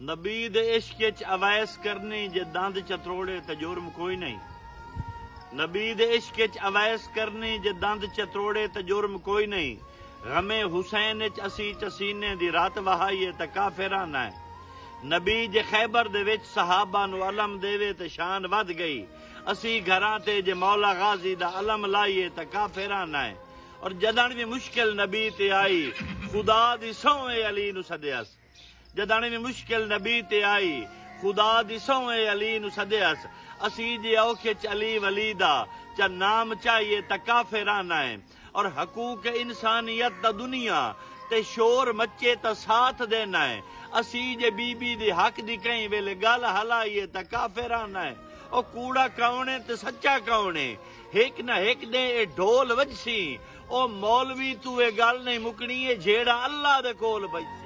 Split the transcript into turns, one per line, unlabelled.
नबी दे इश्क च अवैस करनी जे दंद चतरोड़े ते जुर्म कोई नहीं। नबी दे इश्क च अवैस करनी जे दंद चतरोड़े ते जुर्म कोई नहीं। गमे हुसैन च असी चसीने दी रात वहाईए ते काफिराना है। नबी जे खैबर दे विच सहाबा नु अलम देवे ते शान वध गई। असी घरां ते जे मौला गाजी दा अलम लाईए ते काफिराना है। और जदन भी मुश्किल नबी ते आई खुदा दी सौए अली नु सदयास। जदन भी मुश्किल नबी ते आई खुदा दी सौए अली नु सदयास। असी जे औखे च अली वली दा च नाम चाहिए त काफिराना है। और हकूक इंसानियत दा दुनिया ते शोर मचे त साथ देना है। असी जे बीबी दे हक दी कहीं वेले गल हलाइए त काफिराना है। ओ कूड़ा कौन है ते सच्चा कौन है? हिक न हिक दे ए ढोल वजसी। ओ मौलवी तू ए गल नहीं मुकनी है जेड़ा अल्लाह दे कोल बजसी।